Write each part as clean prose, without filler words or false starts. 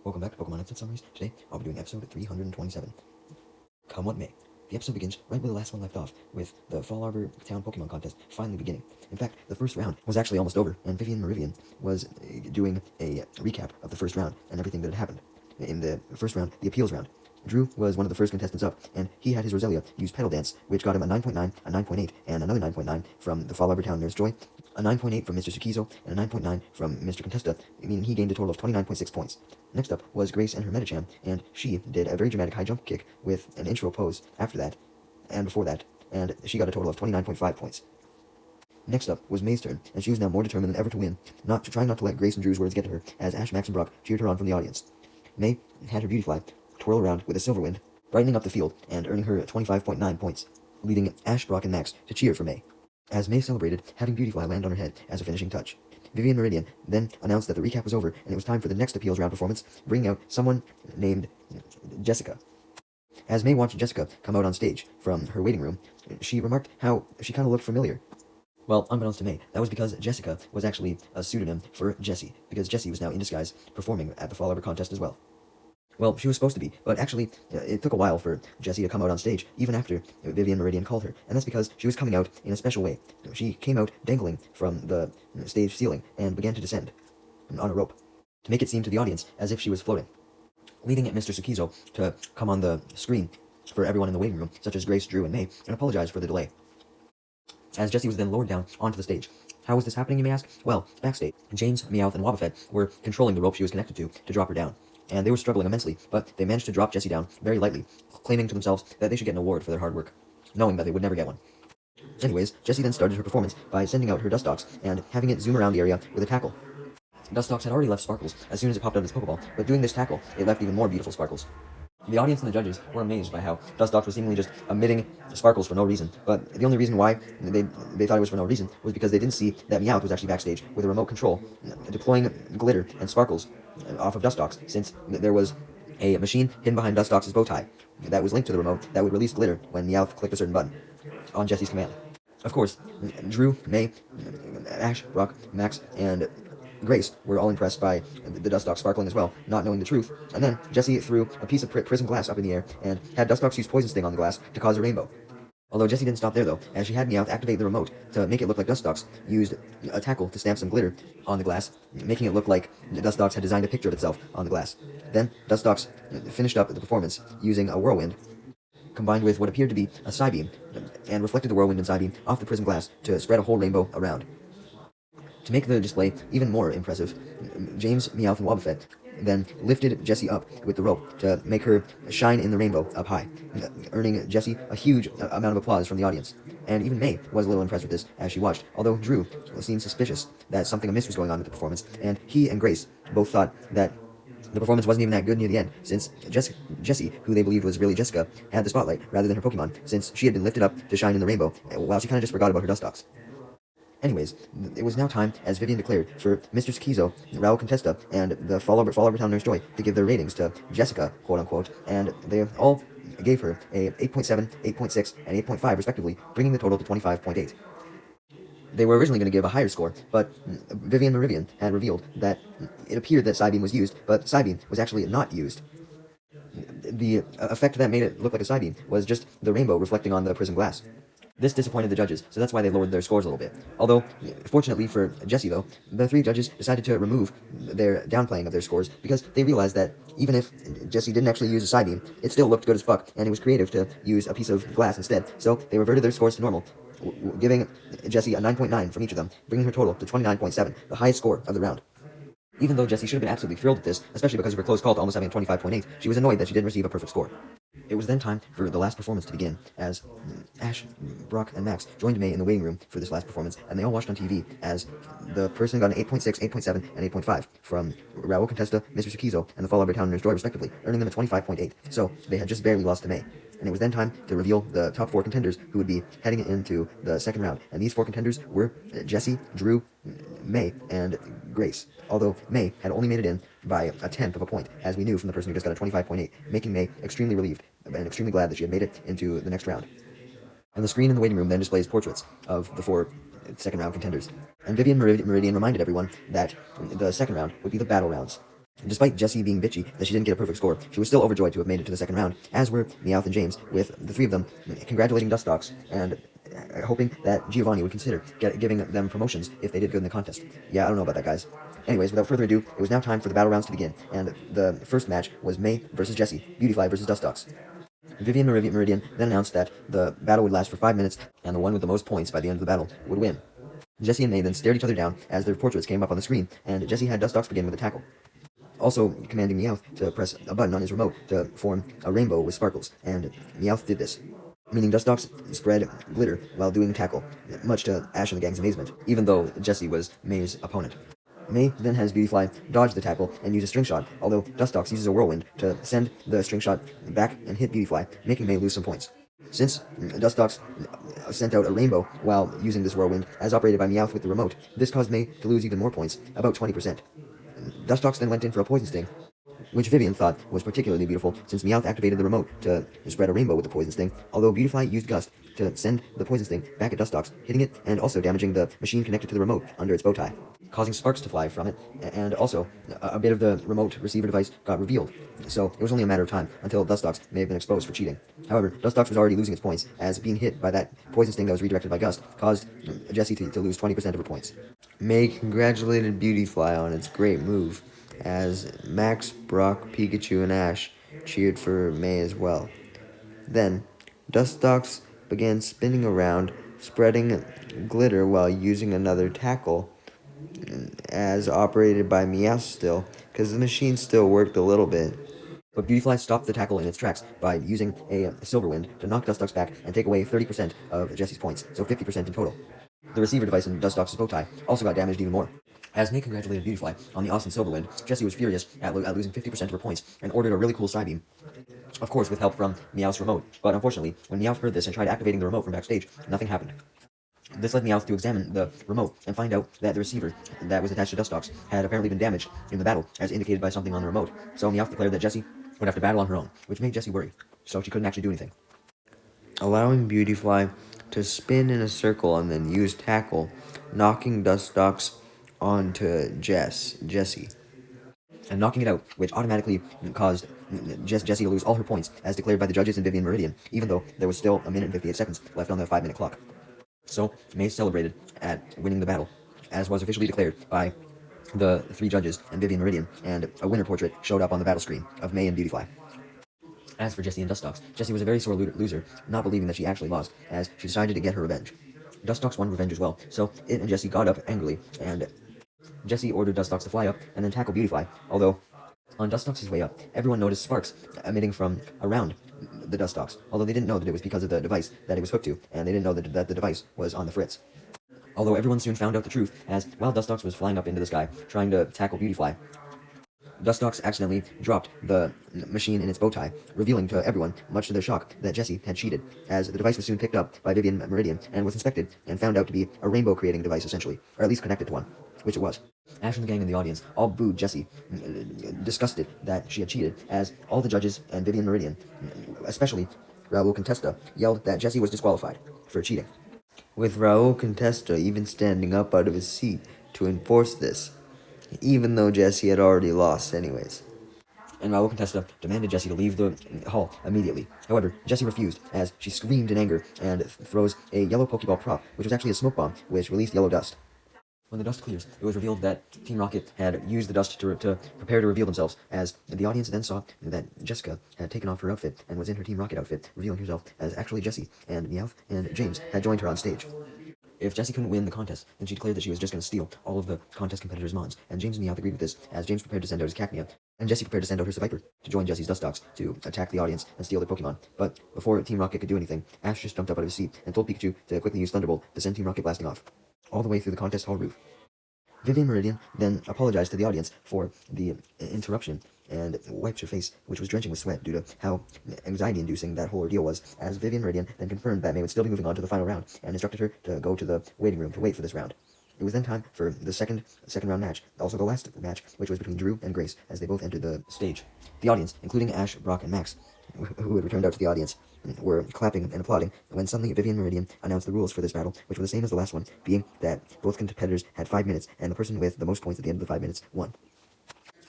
Welcome back to Pokemon Instant Summaries. Today, I'll be doing episode 327. Come what may. The episode begins right where the last one left off, with the Fall Arbor Town Pokemon Contest finally beginning. In fact, the first round was actually almost over, and Vivian Meridian was doing a recap of the first round and everything that had happened. In the first round, the appeals round, Drew was one of the first contestants up, and he had his Roselia use Petal Dance, which got him a 9.9, a 9.8, and another 9.9 from the Fall Arbor Town Nurse Joy, a 9.8 from Mr. Tsukizo, and a 9.9 from Mr. Contesta, meaning he gained a total of 29.6 points. Next up was Grace and her Medicham, and she did a very dramatic high jump kick with an intro pose after that, and before that, and she got a total of 29.5 points. Next up was May's turn, and she was now more determined than ever to win, trying not to let Grace and Drew's words get to her, as Ash, Max, and Brock cheered her on from the audience. May had her Beautyfly twirl around with a Silver Wind, brightening up the field and earning her 25.9 points, leading Ash, Brock, and Max to cheer for May, as May celebrated having Beautyfly land on her head as a finishing touch. Vivian Meridian then announced that the recap was over and it was time for the next appeals round performance, bringing out someone named Jessica. As May watched Jessica come out on stage from her waiting room, she remarked how she kind of looked familiar. Well, unbeknownst to May, that was because Jessica was actually a pseudonym for Jessie, because Jessie was now in disguise performing at the Fall Arbor contest as well. Well, she was supposed to be, but actually, it took a while for Jessie to come out on stage, even after Vivian Meridian called her, and that's because she was coming out in a special way. She came out dangling from the stage ceiling and began to descend on a rope, to make it seem to the audience as if she was floating, leading Mr. Tsukizo to come on the screen for everyone in the waiting room, such as Grace, Drew, and May, and apologize for the delay, as Jessie was then lowered down onto the stage. How was this happening, you may ask? Well, backstage, James, Meowth, and Wobbuffet were controlling the rope she was connected to drop her down, and they were struggling immensely, but they managed to drop Jessie down very lightly, claiming to themselves that they should get an award for their hard work, knowing that they would never get one. Anyways, Jessie then started her performance by sending out her Dustox and having it zoom around the area with a tackle. Dustox had already left sparkles as soon as it popped out of its Pokeball, but doing this tackle, it left even more beautiful sparkles. The audience and the judges were amazed by how Dustox was seemingly just emitting sparkles for no reason, but the only reason why they thought it was for no reason was because they didn't see that Meowth was actually backstage with a remote control, deploying glitter and sparkles off of Dustox, since there was a machine hidden behind Dustox's bow tie that was linked to the remote that would release glitter when Meowth clicked a certain button, on Jessie's command. Of course, Drew, May, Ash, Brock, Max, and Grace were all impressed by the Dustox sparkling as well, not knowing the truth, and then Jessie threw a piece of prism glass up in the air and had Dustox use Poison Sting on the glass to cause a rainbow. Although Jessie didn't stop there though, as she had Meowth activate the remote to make it look like Dustox used a tackle to stamp some glitter on the glass, making it look like Dustox had designed a picture of itself on the glass. Then Dustox finished up the performance using a whirlwind, combined with what appeared to be a Psybeam, and reflected the whirlwind and Psybeam off the prism glass to spread a whole rainbow around. To make the display even more impressive, James, Meowth, and Wobbuffet then lifted Jessie up with the rope to make her shine in the rainbow up high, earning Jessie a huge amount of applause from the audience. And even May was a little impressed with this as she watched, although Drew seemed suspicious that something amiss was going on with the performance, and he and Grace both thought that the performance wasn't even that good near the end, since Jessie, who they believed was really Jessica, had the spotlight rather than her Pokemon, since she had been lifted up to shine in the rainbow, while she kind of just forgot about her Dustox. Anyways, it was now time, as Vivian declared, for Mr. Tsukizo, Raul Contesta, and the Fall Arbor Town Nurse Joy to give their ratings to Jessica, quote-unquote, and they all gave her a 8.7, 8.6, and 8.5 respectively, bringing the total to 25.8. They were originally going to give a higher score, but Vivian Meridian had revealed that it appeared that Psybeam was used, but Psybeam was actually not used. The effect that made it look like a Psybeam was just the rainbow reflecting on the prism glass. This disappointed the judges, so that's why they lowered their scores a little bit. Although, fortunately for Jessie though, the three judges decided to remove their downplaying of their scores because they realized that even if Jessie didn't actually use a Psybeam, it still looked good as fuck, and it was creative to use a piece of glass instead, so they reverted their scores to normal, giving Jessie a 9.9 from each of them, bringing her total to 29.7, the highest score of the round. Even though Jessie should have been absolutely thrilled with this, especially because of her close call to almost having a 25.8, she was annoyed that she didn't receive a perfect score. It was then time for the last performance to begin, as Ash, Brock, and Max joined May in the waiting room for this last performance, and they all watched on TV as the person got an 8.6, 8.7, and 8.5 from Raul Contesta, Mr. Tsukizo, and the Fall Arbor Town Nurse Joy respectively, earning them a 25.8, so they had just barely lost to May. And it was then time to reveal the top 4 contenders who would be heading into the second round, and these 4 contenders were Jessie, Drew, May, and Grace, although May had only made it in by a tenth of a point, as we knew from the person who just got a 25.8, making May extremely relieved and extremely glad that she had made it into the next round. And the screen in the waiting room then displays portraits of the 4 second round contenders. And Vivian Meridian reminded everyone that the second round would be the battle rounds. Despite Jessie being bitchy that she didn't get a perfect score, she was still overjoyed to have made it to the second round, as were Meowth and James, with the three of them congratulating Dustox and hoping that Giovanni would consider giving them promotions if they did good in the contest. Yeah, I don't know about that, guys. Anyways, without further ado, it was now time for the battle rounds to begin, and the first match was May versus Jessie, Beautyfly versus Dustox. Vivian Meridian then announced that the battle would last for 5 minutes, and the one with the most points by the end of the battle would win. Jessie and May then stared each other down as their portraits came up on the screen, and Jessie had Dustox begin with a tackle, also commanding Meowth to press a button on his remote to form a rainbow with sparkles, and Meowth did this, meaning Dustox spread glitter while doing tackle, much to Ash and the gang's amazement, even though Jessie was May's opponent. May then has Beautyfly dodge the tackle and use a string shot, although Dustox uses a whirlwind to send the string shot back and hit Beautyfly, making May lose some points. Since Dustox sent out a rainbow while using this whirlwind, as operated by Meowth with the remote, this caused May to lose even more points, about 20%. Dustox then went in for a poison sting, which Vivian thought was particularly beautiful since Meowth activated the remote to spread a rainbow with the poison sting, although Beautyfly used Gust to send the poison sting back at Dustox, hitting it and also damaging the machine connected to the remote under its bow tie, causing sparks to fly from it, and also a bit of the remote receiver device got revealed, so it was only a matter of time until Dustox may have been exposed for cheating. However, Dustox was already losing its points, as being hit by that poison sting that was redirected by Gust caused Jessie to lose 20% of her points. May congratulated Beautyfly on its great move, as Max, Brock, Pikachu, and Ash cheered for May as well. Then, Dustox began spinning around, spreading glitter while using another tackle, as operated by Meowth still, because the machine still worked a little bit. But Beautyfly stopped the tackle in its tracks by using a Silver Wind to knock Dustox back and take away 30% of Jessie's points, so 50% in total. The receiver device in Dustox's bow tie also got damaged even more. As May congratulated Beautyfly on the awesome Silver Wind, Jessie was furious at losing 50% of her points and ordered a really cool Psybeam, of course with help from Meowth's remote, but unfortunately, when Meowth heard this and tried activating the remote from backstage, nothing happened. This led Meowth to examine the remote and find out that the receiver that was attached to Dustox had apparently been damaged in the battle, as indicated by something on the remote, so Meowth declared that Jessie would have to battle on her own, which made Jessie worry, so she couldn't actually do anything. Allowing Beautyfly to spin in a circle and then use tackle, knocking Dustox onto Jessie, and knocking it out, which automatically caused Jessie to lose all her points, as declared by the judges in Vivian Meridian, even though there was still a minute and 58 seconds left on the 5-minute clock. So, May celebrated at winning the battle, as was officially declared by the 3 judges in Vivian Meridian, and a winner portrait showed up on the battle screen of May and Beautyfly. As for Jessie and Dustox, Jessie was a very sore loser, not believing that she actually lost, as she decided to get her revenge. Dustox wanted revenge as well, so it and Jessie got up angrily, and Jessie ordered Dustox to fly up and then tackle Beautyfly, although on Dustox's way up, everyone noticed sparks emitting from around the Dustox, although they didn't know that it was because of the device that it was hooked to, and they didn't know that the device was on the fritz. Although everyone soon found out the truth, as while Dustox was flying up into the sky, trying to tackle Beautyfly, Dustox accidentally dropped the machine in its bow tie, revealing to everyone, much to their shock, that Jessie had cheated, as the device was soon picked up by Vivian Meridian and was inspected and found out to be a rainbow-creating device, essentially, or at least connected to one, which it was. Ash and the gang in the audience all booed Jessie, disgusted that she had cheated, as all the judges and Vivian Meridian, especially Raul Contesta, yelled that Jessie was disqualified for cheating, with Raul Contesta even standing up out of his seat to enforce this, even though Jessie had already lost anyways. And Raul Contesta demanded Jessie to leave the hall immediately. However, Jessie refused, as she screamed in anger and throws a yellow Pokeball prop, which was actually a smoke bomb, which released yellow dust. When the dust clears, it was revealed that Team Rocket had used the dust to prepare to reveal themselves, as the audience then saw that Jessica had taken off her outfit and was in her Team Rocket outfit, revealing herself as actually Jessie, and Meowth and James had joined her on stage. If Jessie couldn't win the contest, then she declared that she was just going to steal all of the contest competitors' mons, and James and Meowth agreed with this, as James prepared to send out his Cacnea, and Jessie prepared to send out her Seviper to join Jessie's Dustox to attack the audience and steal their Pokemon. But before Team Rocket could do anything, Ash just jumped up out of his seat and told Pikachu to quickly use Thunderbolt to send Team Rocket blasting off, all the way through the contest hall roof. Vivian Meridian then apologized to the audience for the interruption and wiped her face, which was drenching with sweat due to how anxiety-inducing that whole ordeal was, as Vivian Meridian then confirmed that May would still be moving on to the final round and instructed her to go to the waiting room to wait for this round. It was then time for the second round match, also the last match, which was between Drew and Grace, as they both entered the stage. The audience, including Ash, Brock, and Max, who had returned out to the audience, were clapping and applauding when suddenly Vivian Meridian announced the rules for this battle, which were the same as the last one, being that both competitors had 5 minutes, and the person with the most points at the end of the 5 minutes won.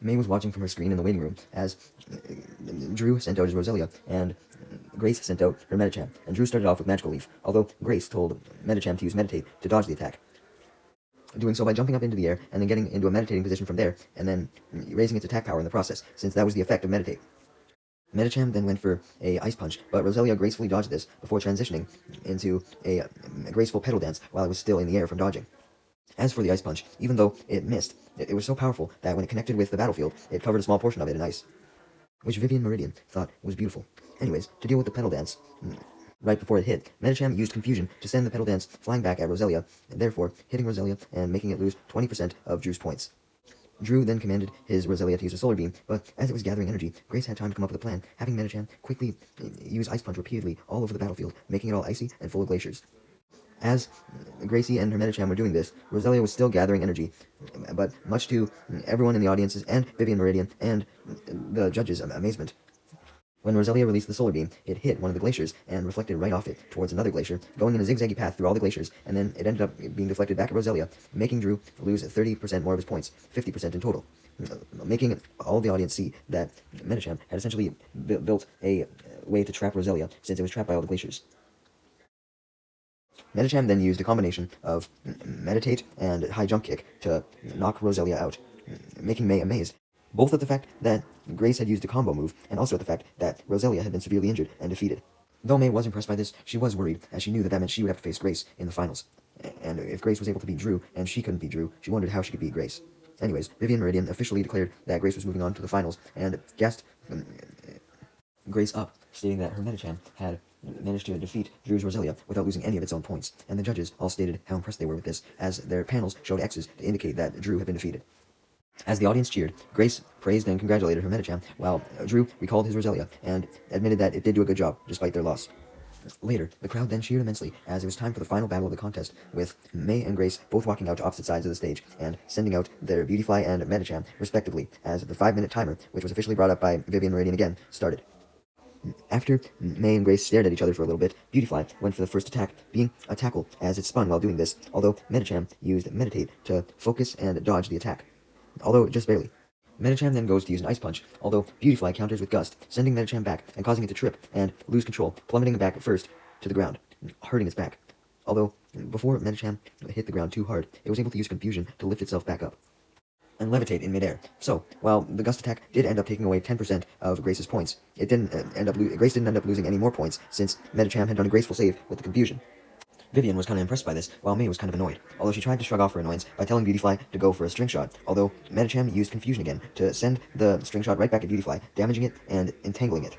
May was watching from her screen in the waiting room as Drew sent out his Roselia and Grace sent out her Medicham, and Drew started off with Magical Leaf, although Grace told Medicham to use Meditate to dodge the attack, doing so by jumping up into the air and then getting into a meditating position from there, and then raising its attack power in the process, since that was the effect of Meditate. Medicham then went for a Ice Punch, but Roselia gracefully dodged this before transitioning into a graceful Petal Dance while it was still in the air from dodging. As for the Ice Punch, even though it missed, it was so powerful that when it connected with the battlefield, it covered a small portion of it in ice, which Vivian Meridian thought was beautiful. Anyways, to deal with the Petal Dance, right before it hit, Medicham used Confusion to send the Petal Dance flying back at Roselia, therefore hitting Roselia and making it lose 20% of Drew's points. Drew then commanded his Roselia to use a Solar Beam, but as it was gathering energy, Grace had time to come up with a plan, having Medicham quickly use Ice Punch repeatedly all over the battlefield, making it all icy and full of glaciers. As Gracie and her Medicham were doing this, Roselia was still gathering energy, but much to everyone in the audiences and Vivian Meridian and the judges' amazement. When Roselia released the Solar Beam, it hit one of the glaciers and reflected right off it towards another glacier, going in a zigzaggy path through all the glaciers, and then it ended up being deflected back at Roselia, making Drew lose 30% more of his points, 50% in total, making all the audience see that Medicham had essentially built a way to trap Roselia, since it was trapped by all the glaciers. Medicham then used a combination of Meditate and High Jump Kick to knock Roselia out, making May amazed, both at the fact that Grace had used a combo move, and also at the fact that Roselia had been severely injured and defeated. Though May was impressed by this, she was worried, as she knew that meant she would have to face Grace in the finals. And if Grace was able to beat Drew, and she couldn't beat Drew, she wondered how she could beat Grace. Anyways, Vivian Meridian officially declared that Grace was moving on to the finals, and gassed Grace up, stating that her Medicham had managed to defeat Drew's Roselia without losing any of its own points, and the judges all stated how impressed they were with this, as their panels showed X's to indicate that Drew had been defeated. As the audience cheered, Grace praised and congratulated her Medicham, while Drew recalled his Roselia and admitted that it did do a good job, despite their loss. Later, the crowd then cheered immensely, as it was time for the final battle of the contest, with May and Grace both walking out to opposite sides of the stage, and sending out their Beautifly and Medicham, respectively, as the 5-minute timer, which was officially brought up by Vivian Meridian again, started. After May and Grace stared at each other for a little bit, Beautifly went for the first attack, being a tackle as it spun while doing this, although Medicham used Meditate to focus and dodge the attack, although just barely. Medicham then goes to use an Ice Punch, although Beautifly counters with Gust, sending Medicham back and causing it to trip and lose control, plummeting back first to the ground, hurting its back. Although, before Medicham hit the ground too hard, it was able to use Confusion to lift itself back up and levitate in midair. So, while the Gust attack did end up taking away 10% of Grace's points, it didn't Grace didn't end up losing any more points, since Medicham had done a graceful save with the Confusion. Vivian was kind of impressed by this, while May was kind of annoyed, although she tried to shrug off her annoyance by telling Beautifly to go for a string shot, although Medicham used Confusion again to send the string shot right back at Beautifly, damaging it and entangling it.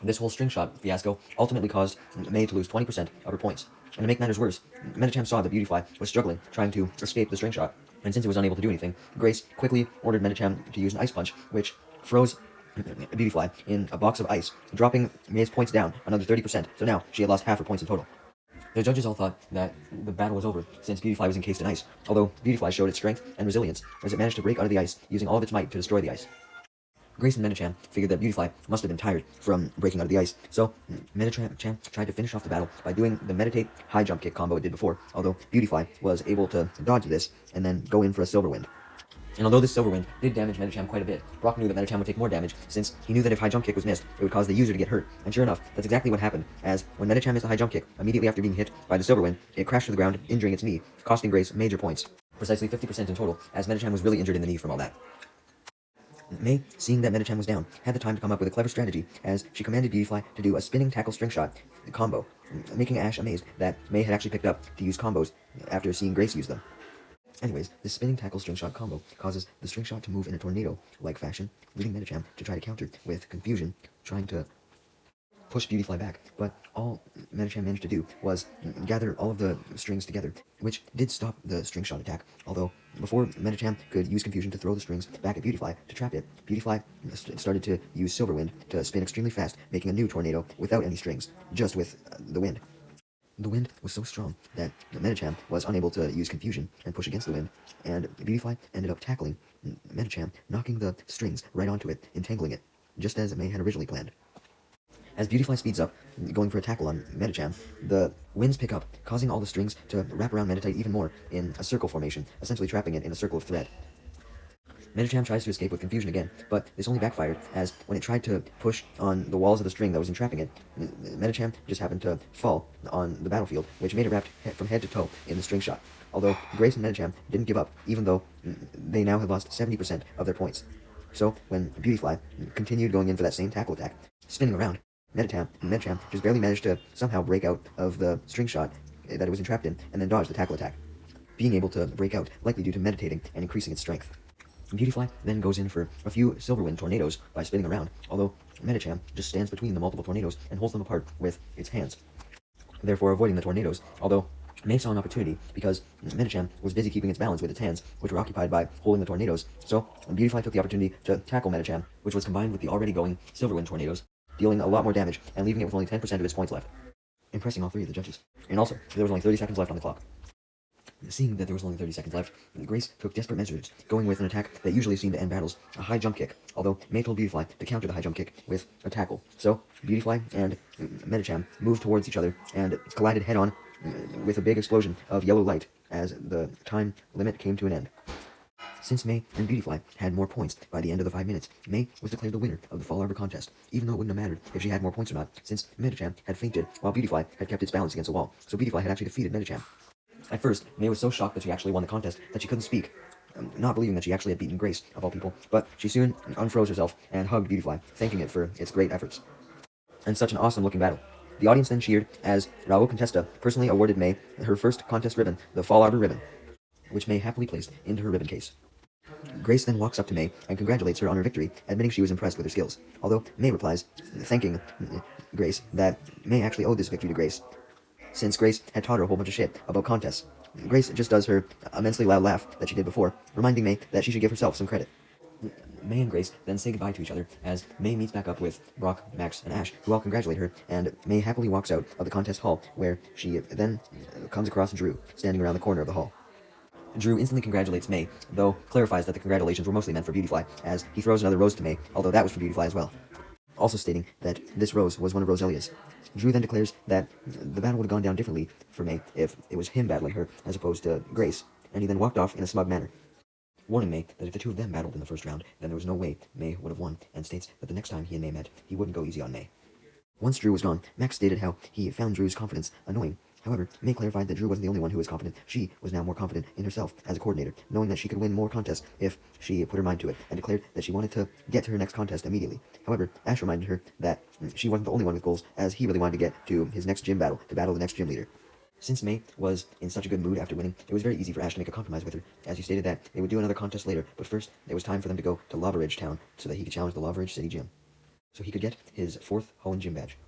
This whole string shot fiasco ultimately caused May to lose 20% of her points. And to make matters worse, Medicham saw that Beautifly was struggling, trying to escape the string shot, and since it was unable to do anything, Grace quickly ordered Medicham to use an Ice Punch, which froze Beautifly in a box of ice, dropping May's points down another 30%, so now she had lost half her points in total. The judges all thought that the battle was over, since Beautifly was encased in ice, although Beautifly showed its strength and resilience, as it managed to break out of the ice, using all of its might to destroy the ice. Grace and Medicham figured that Beautifly must have been tired from breaking out of the ice, so Medicham tried to finish off the battle by doing the Meditate High Jump Kick combo it did before, although Beautifly was able to dodge this and then go in for a Silver Wind. And although this Silver Wind did damage Medicham quite a bit, Brock knew that Medicham would take more damage, since he knew that if High Jump Kick was missed, it would cause the user to get hurt. And sure enough, that's exactly what happened, as when Medicham missed the High Jump Kick, immediately after being hit by the Silver Wind, it crashed to the ground, injuring its knee, costing Grace major points, precisely 50% in total, as Medicham was really injured in the knee from all that. May, seeing that Medicham was down, had the time to come up with a clever strategy, as she commanded Beautifly to do a spinning tackle string shot combo, making Ash amazed that May had actually picked up to use combos after seeing Grace use them. Anyways, this spinning tackle string shot combo causes the string shot to move in a tornado-like fashion, leading Medicham to try to counter with Confusion, trying to push Beautifly back, but all Medicham managed to do was gather all of the strings together, which did stop the string shot attack, although before Medicham could use Confusion to throw the strings back at Beautifly to trap it, Beautifly started to use Silver Wind to spin extremely fast, making a new tornado without any strings, just with the wind. The wind was so strong that Medicham was unable to use Confusion and push against the wind, and Beautifly ended up tackling Medicham, knocking the strings right onto it, entangling it, just as May had originally planned. As Beautifly speeds up, going for a tackle on Medicham, the winds pick up, causing all the strings to wrap around Meditate even more in a circle formation, essentially trapping it in a circle of thread. Medicham tries to escape with confusion again, but this only backfired, as when it tried to push on the walls of the string that was entrapping it, Medicham just happened to fall on the battlefield, which made it wrapped from head to toe in the string shot. Although Grace and Medicham didn't give up, even though they now had lost 70% of their points. So, when Beautyfly continued going in for that same tackle attack, spinning around, Medicham just barely managed to somehow break out of the string shot that it was entrapped in, and then dodge the tackle attack, being able to break out likely due to meditating and increasing its strength. Beautyfly then goes in for a few Silverwind tornadoes by spinning around, although Medicham just stands between the multiple tornadoes and holds them apart with its hands, therefore avoiding the tornadoes, although May saw an opportunity because Medicham was busy keeping its balance with its hands, which were occupied by holding the tornadoes, so Beautyfly took the opportunity to tackle Medicham, which was combined with the already going Silverwind tornadoes, dealing a lot more damage and leaving it with only 10% of its points left, impressing all three of the judges. And also, there was only 30 seconds left on the clock. Seeing that there was only 30 seconds left, Grace took desperate measures, going with an attack that usually seemed to end battles, a high jump kick, although May told Beautyfly to counter the high jump kick with a tackle. So, Beautyfly and Medicham moved towards each other and collided head-on with a big explosion of yellow light as the time limit came to an end. Since May and Beautyfly had more points by the end of the 5 minutes, May was declared the winner of the Fall Arbor contest, even though it wouldn't have mattered if she had more points or not, since Medicham had fainted while Beautyfly had kept its balance against a wall, so Beautyfly had actually defeated Medicham. At first, May was so shocked that she actually won the contest that she couldn't speak, not believing that she actually had beaten Grace, of all people, but she soon unfroze herself and hugged Beautyfly, thanking it for its great efforts. And such an awesome-looking battle. The audience then cheered as Raul Contesta personally awarded May her first contest ribbon, the Fall Arbor ribbon, which May happily placed into her ribbon case. Grace then walks up to May and congratulates her on her victory, admitting she was impressed with her skills, although May replies, thanking Grace, that May actually owed this victory to Grace, since Grace had taught her a whole bunch of shit about contests. Grace just does her immensely loud laugh that she did before, reminding May that she should give herself some credit. May and Grace then say goodbye to each other as May meets back up with Brock, Max, and Ash, who all congratulate her, and May happily walks out of the contest hall, where she then comes across Drew, standing around the corner of the hall. Drew instantly congratulates May, though clarifies that the congratulations were mostly meant for Beautyfly, as he throws another rose to May, although that was for Beautyfly as well, also stating that this rose was one of Roselia's. Drew then declares that the battle would have gone down differently for May if it was him battling her as opposed to Grace, and he then walked off in a smug manner, warning May that if the two of them battled in the first round, then there was no way May would have won, and states that the next time he and May met, he wouldn't go easy on May. Once Drew was gone, Max stated how he found Drew's confidence annoying. However, May clarified that Drew wasn't the only one who was confident. She was now more confident in herself as a coordinator, knowing that she could win more contests if she put her mind to it, and declared that she wanted to get to her next contest immediately. However, Ash reminded her that she wasn't the only one with goals, as he really wanted to get to his next gym battle, to battle the next gym leader. Since May was in such a good mood after winning, it was very easy for Ash to make a compromise with her, as he stated that they would do another contest later, but first, it was time for them to go to Lava Ridge Town so that he could challenge the Lava Ridge City Gym, so he could get his 4th Holland Gym badge.